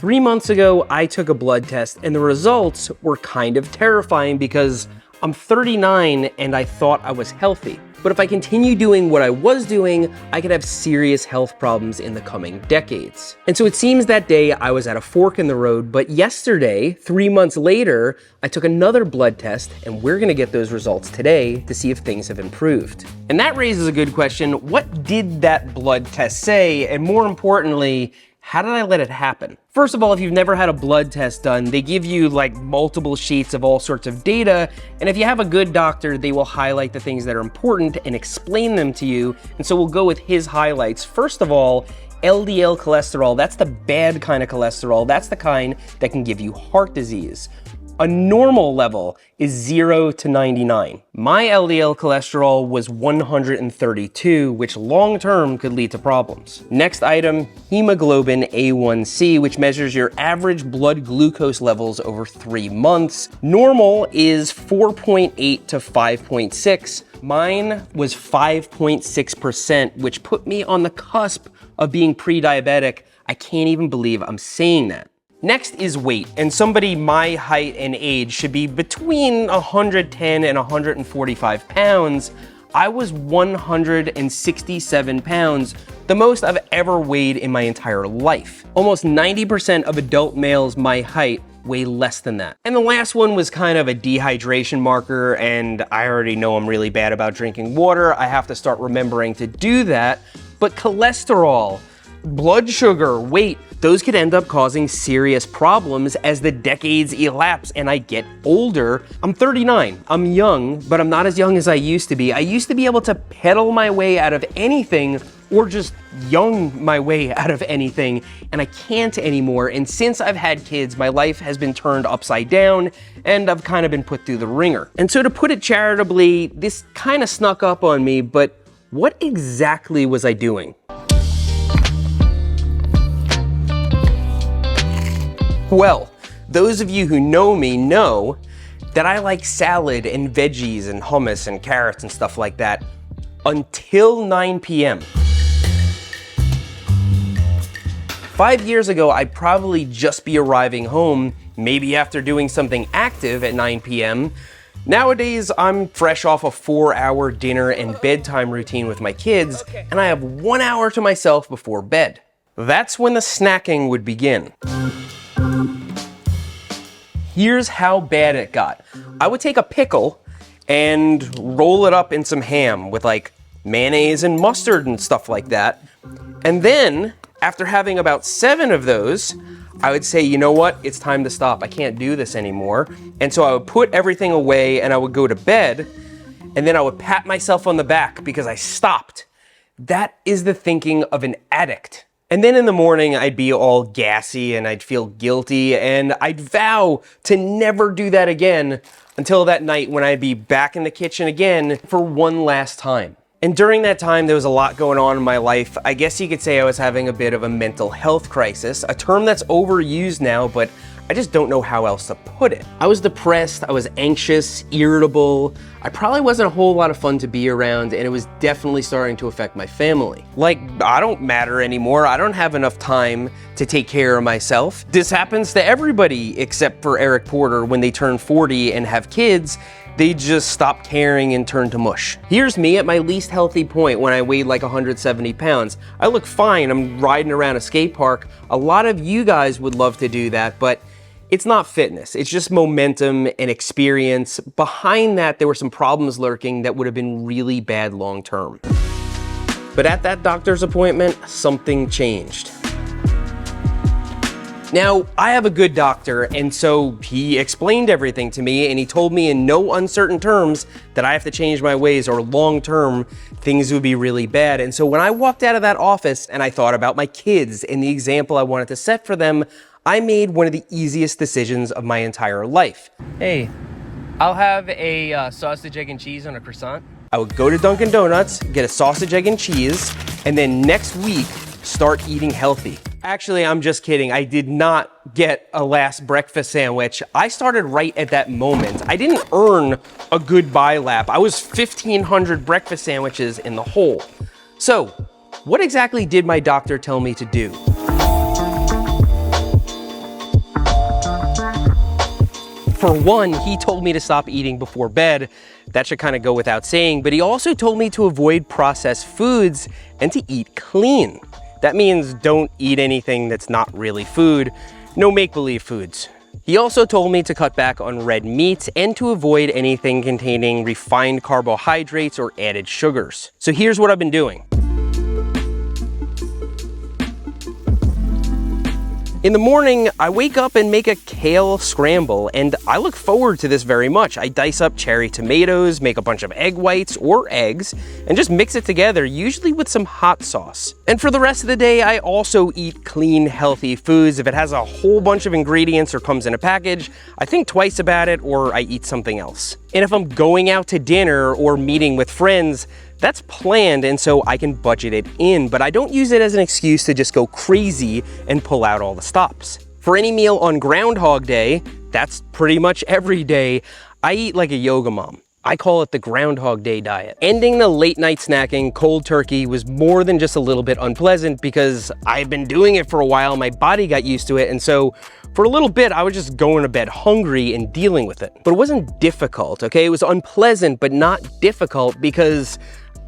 3 months ago, I took a blood test and the results were kind of terrifying because I'm 39 and I thought I was healthy. But if I continue doing what I was doing, I could have serious health problems in the coming decades. And so it seems that day I was at a fork in the road, but yesterday, 3 months later, I took another blood test and we're gonna get those results today to see if things have improved. And that raises a good question. What did that blood test say? And more importantly, how did I let it happen? First of all, if you've never had a blood test done, they give you like multiple sheets of all sorts of data. And if you have a good doctor, they will highlight the things that are important and explain them to you. And so we'll go with his highlights. First of all, LDL cholesterol, that's the bad kind of cholesterol. That's the kind that can give you heart disease. A normal level is 0 to 99. My LDL cholesterol was 132, which long-term could lead to problems. Next item, hemoglobin A1C, which measures your average blood glucose levels over 3 months. Normal is 4.8 to 5.6. Mine was 5.6%, which put me on the cusp of being pre-diabetic. I can't even believe I'm saying that. Next is weight, and somebody my height and age should be between 110 and 145 pounds. I was 167 pounds, the most I've ever weighed in my entire life. Almost 90% of adult males my height weigh less than that. And the last one was kind of a dehydration marker, and I already know I'm really bad about drinking water. I have to start remembering to do that. But cholesterol, blood sugar, weight, those could end up causing serious problems as the decades elapse and I get older. I'm 39, I'm young, but I'm not as young as I used to be. I used to be able to pedal my way out of anything or just young my way out of anything, and I can't anymore. And since I've had kids, my life has been turned upside down and I've kind of been put through the ringer. And so to put it charitably, this kind of snuck up on me, but what exactly was I doing? Well, those of you who know me know that I like salad and veggies and hummus and carrots and stuff like that until 9 p.m. 5 years ago, I'd probably just be arriving home, maybe after doing something active at 9 p.m. Nowadays, I'm fresh off a 4-hour dinner and bedtime routine with my kids, and I have 1 hour to myself before bed. That's when the snacking would begin. Here's how bad it got. I would take a pickle and roll it up in some ham with like mayonnaise and mustard and stuff like that. And then, after having about 7 of those, I would say, you know what? It's time to stop. I can't do this anymore. And so I would put everything away and I would go to bed, and then I would pat myself on the back because I stopped. That is the thinking of an addict. And then in the morning, I'd be all gassy and I'd feel guilty, and I'd vow to never do that again until that night when I'd be back in the kitchen again for one last time. And during that time, there was a lot going on in my life. I guess you could say I was having a bit of a mental health crisis, a term that's overused now, but I just don't know how else to put it. I was depressed, I was anxious, irritable. I probably wasn't a whole lot of fun to be around, and it was definitely starting to affect my family. Like, I don't matter anymore. I don't have enough time to take care of myself. This happens to everybody except for Eric Porter. When they turn 40 and have kids, they just stop caring and turn to mush. Here's me at my least healthy point when I weighed like 170 pounds. I look fine, I'm riding around a skate park. A lot of you guys would love to do that, but it's not fitness, it's just momentum and experience. Behind that, there were some problems lurking that would have been really bad long term. But at that doctor's appointment, something changed. Now, I have a good doctor, and so he explained everything to me, and he told me in no uncertain terms that I have to change my ways or long term things would be really bad. And so when I walked out of that office and I thought about my kids and the example I wanted to set for them, I made one of the easiest decisions of my entire life. Hey, I'll have a sausage, egg, and cheese on a croissant. I would go to Dunkin' Donuts, get a sausage, egg, and cheese, and then next week, start eating healthy. Actually, I'm just kidding. I did not get a last breakfast sandwich. I started right at that moment. I didn't earn a goodbye lap. I was 1,500 breakfast sandwiches in the hole. So, what exactly did my doctor tell me to do? For one, he told me to stop eating before bed. That should kind of go without saying, but he also told me to avoid processed foods and to eat clean. That means don't eat anything that's not really food, no make-believe foods. He also told me to cut back on red meats and to avoid anything containing refined carbohydrates or added sugars. So here's what I've been doing. In the morning, I wake up and make a kale scramble, and I look forward to this very much. I dice up cherry tomatoes, make a bunch of egg whites or eggs, and just mix it together, usually with some hot sauce. And for the rest of the day, I also eat clean, healthy foods. If it has a whole bunch of ingredients or comes in a package, I think twice about it or I eat something else. And if I'm going out to dinner or meeting with friends, that's planned, and so I can budget it in, but I don't use it as an excuse to just go crazy and pull out all the stops. For any meal on Groundhog Day, that's pretty much every day, I eat like a yoga mom. I call it the Groundhog Day diet. Ending the late night snacking cold turkey was more than just a little bit unpleasant because I've been doing it for a while, my body got used to it, and so for a little bit, I was just going to bed hungry and dealing with it. But it wasn't difficult, okay? It was unpleasant, but not difficult because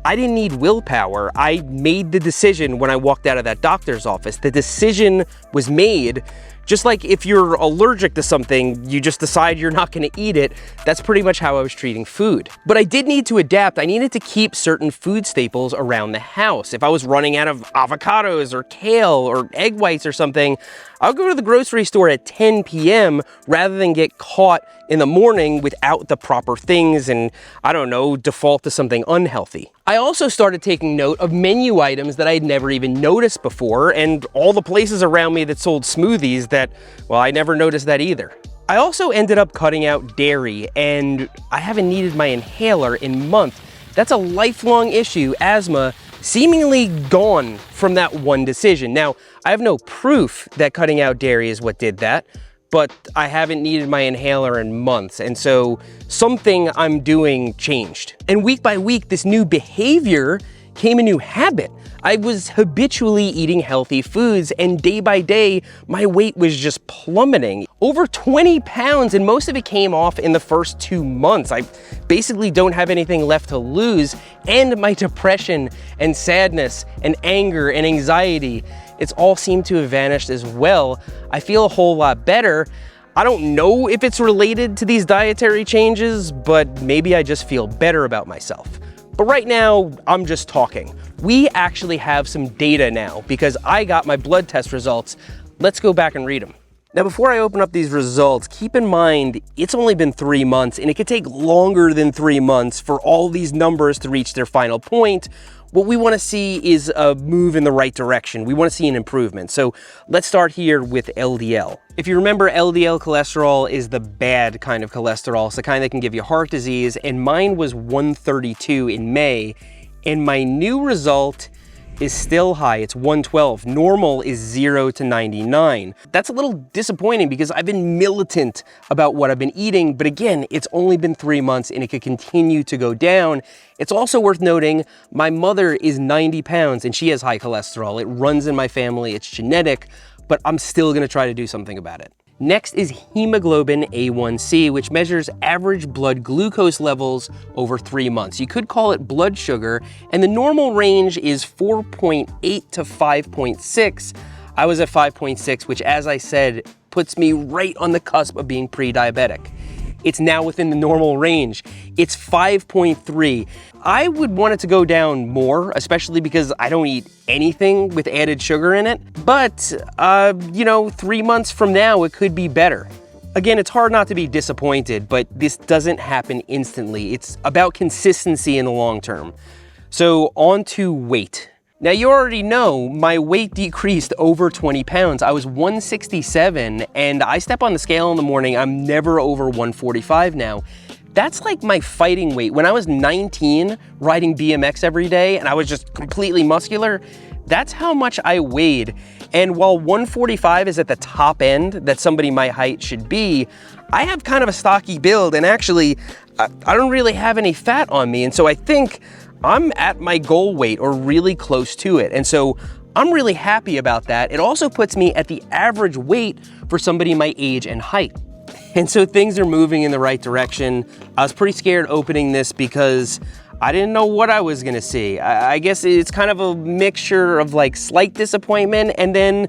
I didn't need willpower. I made the decision when I walked out of that doctor's office. The decision was made. Just like if you're allergic to something, you just decide you're not gonna eat it. That's pretty much how I was treating food. But I did need to adapt. I needed to keep certain food staples around the house. If I was running out of avocados or kale or egg whites or something, I'll go to the grocery store at 10 p.m. rather than get caught in the morning without the proper things and, I don't know, default to something unhealthy. I also started taking note of menu items that I had never even noticed before, and all the places around me that sold smoothies that, well, I never noticed that either. I also ended up cutting out dairy, and I haven't needed my inhaler in months. That's a lifelong issue, asthma, seemingly gone from that one decision. Now, I have no proof that cutting out dairy is what did that, but I haven't needed my inhaler in months, and so something I'm doing changed. And week by week, this new behavior came a new habit. I was habitually eating healthy foods, and day by day, my weight was just plummeting. Over 20 pounds, and most of it came off in the first 2 months. I basically don't have anything left to lose, and my depression and sadness and anger and anxiety, it's all seemed to have vanished as well. I feel a whole lot better. I don't know if it's related to these dietary changes, but maybe I just feel better about myself. But right now, I'm just talking. We actually have some data now because I got my blood test results. Let's go back and read them. Now, before I open up these results, keep in mind, it's only been 3 months and it could take longer than 3 months for all these numbers to reach their final point. What we want to see is a move in the right direction. We want to see an improvement. So let's start here with LDL. If you remember, LDL cholesterol is the bad kind of cholesterol. It's the kind that can give you heart disease. And mine was 132 in May. And my new result is still high. It's 112. Normal is 0 to 99. That's a little disappointing because I've been militant about what I've been eating, but again, it's only been 3 months and it could continue to go down. It's also worth noting, my mother is 90 pounds and she has high cholesterol. It runs in my family, it's genetic, but I'm still gonna try to do something about it. Next is hemoglobin A1C, which measures average blood glucose levels over 3 months. You could call it blood sugar, and the normal range is 4.8 to 5.6. I was at 5.6, which, as I said, puts me right on the cusp of being pre-diabetic. It's now within the normal range. It's 5.3. I would want it to go down more, especially because I don't eat anything with added sugar in it. But, 3 months from now, it could be better. Again, it's hard not to be disappointed, but this doesn't happen instantly. It's about consistency in the long term. So on to weight. Now, you already know my weight decreased over 20 pounds. I was 167, and I step on the scale in the morning. I'm never over 145 now. That's like my fighting weight. When I was 19, riding BMX every day, and I was just completely muscular, that's how much I weighed. And while 145 is at the top end that somebody my height should be, I have kind of a stocky build, and actually, I don't really have any fat on me, and so I think I'm at my goal weight or really close to it. And so I'm really happy about that. It also puts me at the average weight for somebody my age and height. And so things are moving in the right direction. I was pretty scared opening this because I didn't know what I was gonna see. I guess it's kind of a mixture of like slight disappointment and then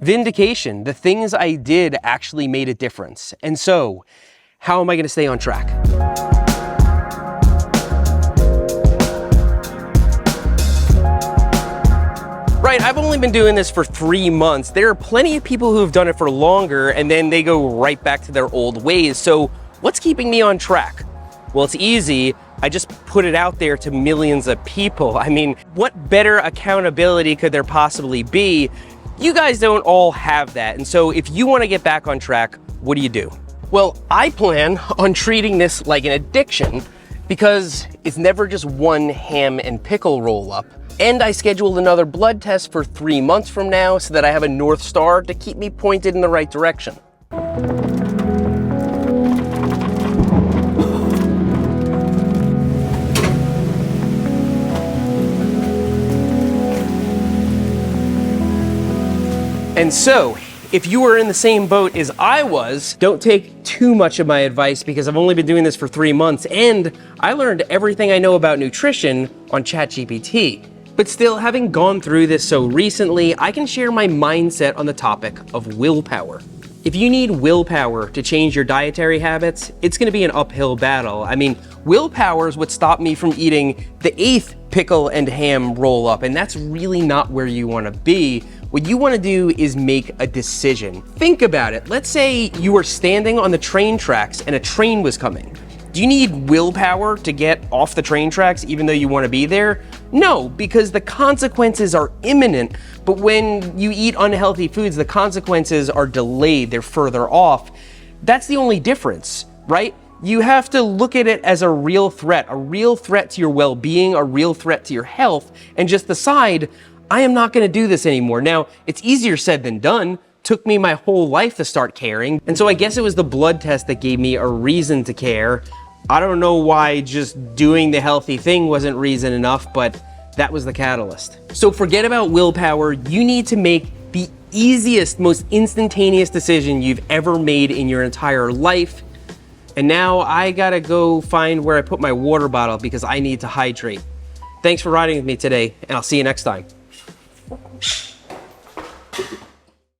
vindication. The things I did actually made a difference. And so, how am I gonna stay on track? Right, I've only been doing this for 3 months. There are plenty of people who have done it for longer and then they go right back to their old ways. So what's keeping me on track? Well, it's easy. I just put it out there to millions of people. I mean, what better accountability could there possibly be? You guys don't all have that. And so if you want to get back on track, what do? Well, I plan on treating this like an addiction because it's never just one ham and pickle roll up. And I scheduled another blood test for 3 months from now so that I have a North Star to keep me pointed in the right direction. And so, if you were in the same boat as I was, don't take too much of my advice because I've only been doing this for 3 months and I learned everything I know about nutrition on ChatGPT. But still, having gone through this so recently, I can share my mindset on the topic of willpower. If you need willpower to change your dietary habits, it's gonna be an uphill battle. I mean, willpower is what stopped me from eating the 8th pickle and ham roll up, and that's really not where you wanna be. What you wanna do is make a decision. Think about it. Let's say you were standing on the train tracks and a train was coming. Do you need willpower to get off the train tracks even though you want to be there? No, because the consequences are imminent. But when you eat unhealthy foods, the consequences are delayed, they're further off. That's the only difference, right? You have to look at it as a real threat to your well-being, a real threat to your health, and just decide, I am not going to do this anymore. Now, it's easier said than done. Took me my whole life to start caring. And so I guess it was the blood test that gave me a reason to care. I don't know why just doing the healthy thing wasn't reason enough, but that was the catalyst. So forget about willpower. You need to make the easiest, most instantaneous decision you've ever made in your entire life. And now I gotta go find where I put my water bottle because I need to hydrate. Thanks for riding with me today, and I'll see you next time.